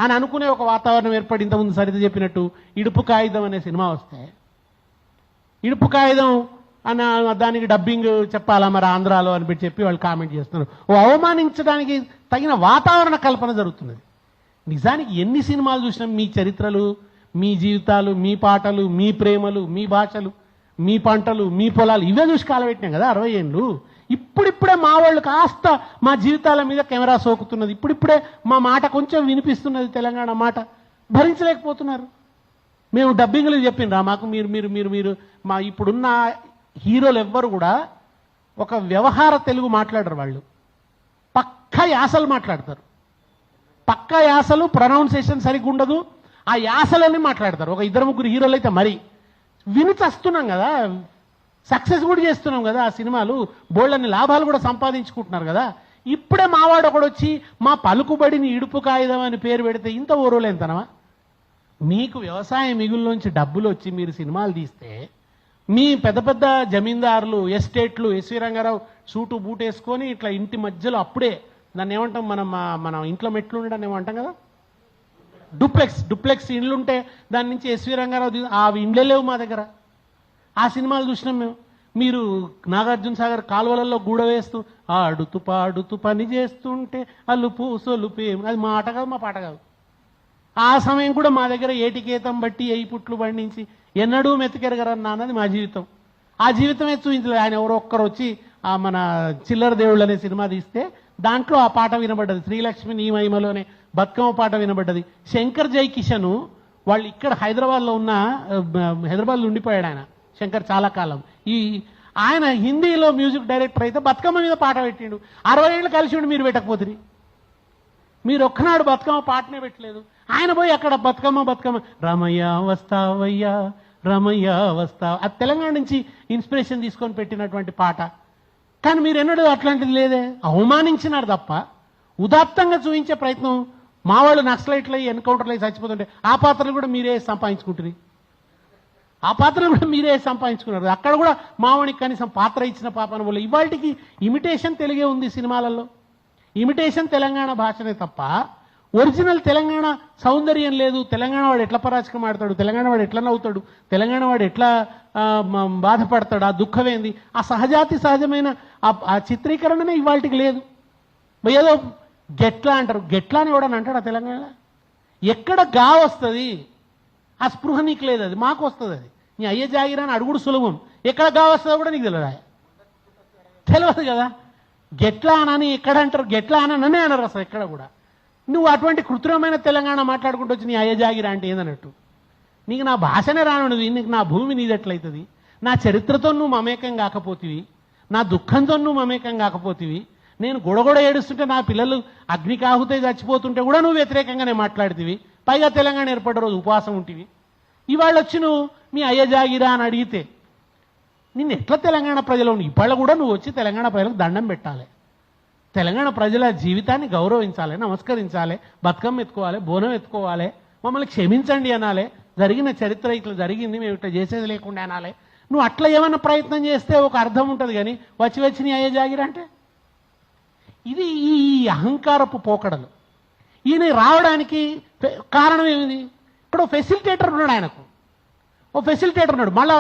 అని అనుకునే ఒక వాతావరణం ఏర్పడి ఇంతకుముందు సరిత చెప్పినట్టు ఇడుపు కాగితం అనే సినిమా వస్తే ఇడుపు కాగితం అన్న దానికి డబ్బింగ్ చెప్పాలా మరి ఆంధ్రాలో అని చెప్పి వాళ్ళు కామెంట్ చేస్తున్నారు. ఓ అవమానించడానికి తగిన వాతావరణ కల్పన జరుగుతున్నది. నిజానికి ఎన్ని సినిమాలు చూసినా మీ చరిత్రలు, మీ జీవితాలు, మీ పాటలు, మీ ప్రేమలు, మీ భాషలు, మీ పంటలు, మీ పొలాలు ఇవే చూసి కాలబెట్టినాం కదా 60 ఏళ్ళు. ఇప్పుడిప్పుడే మా వాళ్ళు కాస్త మా జీవితాల మీద కెమెరా సోకుతున్నది. ఇప్పుడిప్పుడే మా మాట కొంచెం వినిపిస్తున్నది. తెలంగాణ మాట భరించలేకపోతున్నారు. మేము డబ్బింగ్లు చెప్పిండ్రా మాకు మీరు మీరు మీరు మీరు మా ఇప్పుడున్న హీరోలు ఎవ్వరు కూడా ఒక వ్యవహార తెలుగు మాట్లాడరు. వాళ్ళు పక్కా యాసలు మాట్లాడతారు. పక్కా యాసలు, ప్రొనౌన్సియేషన్ సరిగ్గా ఉండదు. ఆ యాసలని మాట్లాడతారు. ఒక 2-3 హీరోలు అయితే మరి విని చస్తున్నాం కదా, సక్సెస్ కూడా చేస్తున్నాం కదా. ఆ సినిమాలు బోళ్ళని లాభాలు కూడా సంపాదించుకుంటున్నారు కదా. ఇప్పుడే మావాడు ఒకడు వచ్చి మా పలుకుబడిని ఇడుపు కాగితం అని పేరు పెడితే ఇంత ఓరోలేంతనమా? మీకు వ్యవసాయ మిగుల్లోంచి డబ్బులు వచ్చి మీరు సినిమాలు తీస్తే మీ పెద్ద పెద్ద జమీందారులు, ఎస్టేట్లు, ఎస్వి రంగారావు సూటు బూట్ వేసుకొని ఇట్లా ఇంటి మధ్యలో అప్పుడే దాన్ని ఏమంటాం మనం ఇంట్లో మెట్లు ఉండడం ఏమంటాం కదా, డూప్లెక్స్ ఇండ్లుంటే దాని నుంచి ఎస్వి రంగారావు ఆ ఇండ్లే లేవు మా దగ్గర. ఆ సినిమాలు చూసినాం మేము. మీరు నాగార్జున సాగర్ కాలువలలో గూడ వేస్తూ ఆడుతూ పాడుతూ పని చేస్తుంటే అలుపు సొలుపు అది మా ఆట కాదు, మా పాట కాదు. ఆ సమయం కూడా మా దగ్గర ఏటికేతం బట్టి 8 పుట్లు పండించి ఎన్నడూ మెతికెరగరన్నా అన్నది మా జీవితం. ఆ జీవితమే చూపించలేదు. ఆయన ఎవరో ఒక్కరు వచ్చి ఆ మన చిల్లర దేవుళ్ళు అనే సినిమా తీస్తే దాంట్లో ఆ పాట వినబడ్డది. శ్రీలక్ష్మి నీ మహిమలోనే బతుకమ్మ పాట వినబడ్డది. శంకర్ జైకిషన్ వాళ్ళు ఇక్కడ హైదరాబాద్లో ఉండిపోయాడు ఆయన. శంకర్ చాలా కాలం ఆయన హిందీలో మ్యూజిక్ డైరెక్టర్ అయితే బతుకమ్మ మీద పాట పెట్టిండు. 60 ఏళ్ళు కలిసి ఉండి మీరు పెట్టకపోతుంది. మీరు ఒక్కనాడు బతుకమ్మ పాటనే పెట్టలేదు. ఆయన పోయి అక్కడ బతుకమ్మ రమయ్య వస్తావయ్యా రమయ్య వస్తావ అది తెలంగాణ నుంచి ఇన్స్పిరేషన్ తీసుకొని పెట్టినటువంటి పాట. కానీ మీరు ఎన్నడూ అట్లాంటిది లేదే. అవమానించినారు తప్ప ఉదాత్తంగా చూపించే ప్రయత్నం. మా వాళ్ళు నక్సలైట్లు అయ్యి ఎన్కౌంటర్లు అయ్యి చచ్చిపోతుంటే ఆ పాత్రలు కూడా మీరే సంపాదించుకుంటుంది. అక్కడ కూడా మావానికి కనీసం పాత్ర ఇచ్చిన పాపన వల్ల ఇవాళకి ఇమిటేషన్ తెలుగే ఉంది సినిమాలలో. ఇమిటేషన్ తెలంగాణ భాషనే తప్ప ఒరిజినల్ తెలంగాణ సౌందర్యం లేదు. తెలంగాణ వాడు ఎట్లా పరాచకం ఆడతాడు, తెలంగాణ వాడు ఎట్లా నవ్వుతాడు, తెలంగాణ వాడు ఎట్లా బాధపడతాడు, ఆ దుఃఖమేంది, ఆ సహజమైన ఆ చిత్రీకరణనే ఇవాళకి లేదు. ఏదో గెట్లా అంటారు. గెట్లా అని కూడా అంటాడు ఆ తెలంగాణ. ఎక్కడ గా వస్తుంది ఆ స్పృహ నీకు లేదు. అది మాకు వస్తుంది. అది నీ అయ్యే జాగిరాని అడుగుడు సులభం. ఎక్కడ గా వస్తుందో కూడా నీకు తెలియదు కదా. గెట్లా అనని ఎక్కడ అంటారు, గెట్లా అననే అనరు అసలు ఎక్కడ కూడా. నువ్వు అటువంటి కృత్రిమమైన తెలంగాణ మాట్లాడుకుంటూ వచ్చి నీ అయ్య జాగిరా అంటే ఏందన్నట్టు. నీకు నా భాషనే రానున్నది, నీకు నా భూమి నీదెట్లయితుంది, నా చరిత్రతో నువ్వు మమేకం కాకపోతివి, నా దుఃఖంతో నువ్వు మమేకం కాకపోతివి, నేను గొడగొడ ఏడుస్తుంటే నా పిల్లలు అగ్నికాహుతే చచ్చిపోతుంటే కూడా నువ్వు వ్యతిరేకంగానే మాట్లాడుతీవి. పైగా తెలంగాణ ఏర్పడ్డ రోజు ఉపవాసం ఉంటివి. ఇవాళ వచ్చి నువ్వు మీ అయ్య జాగిరా అని అడిగితే నిన్ను ఎట్లా తెలంగాణ ప్రజలు ఇవాళ కూడా నువ్వు వచ్చి తెలంగాణ ప్రజలకు దండం పెట్టాలి. తెలంగాణ ప్రజల జీవితాన్ని గౌరవించాలి, నమస్కరించాలి, బతుకమ్మ ఎత్తుకోవాలి, బోనం ఎత్తుకోవాలి, మమ్మల్ని క్షమించండి అనాలి. జరిగిన చరిత్ర ఇట్లా జరిగింది, మేము ఇట్లా చేసేది లేకుండా అనాలి. నువ్వు అట్లా ఏమైనా ప్రయత్నం చేస్తే ఒక అర్థం ఉంటుంది. కానీ వచ్చి నీ అయ్యే జాగిరా అంటే ఇది ఈ అహంకారపు పోకడలు. ఈయన రావడానికి కారణం ఏమిది? ఇక్కడ ఫెసిలిటేటర్ ఉన్నాడు. ఆయనకు ఓ ఫెసిలిటేటర్ ఉన్నాడు. మళ్ళా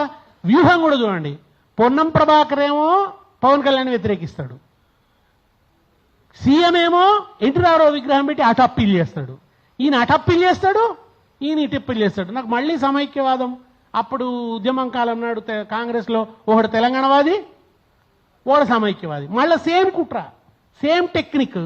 వ్యూహం కూడా చూడండి. పొన్నం ప్రభాకర్ ఏమో పవన్ కళ్యాణ్ వ్యతిరేకిస్తాడు, సీఎం ఏమో ఎన్టీ రామారావు విగ్రహం పెట్టి అటు అప్పీల్ చేస్తాడు. ఈయన అటు అప్పీల్ చేస్తాడు, ఈయన ఇటు అప్పీల్ చేస్తాడు. నాకు మళ్ళీ సమైక్యవాదం అప్పుడు ఉద్యమం కాలం నాడు కాంగ్రెస్లో ఒకడు తెలంగాణవాది, ఒకడు సమైక్యవాది. మళ్ళీ సేమ్ కుట్ర, సేమ్ టెక్నిక్.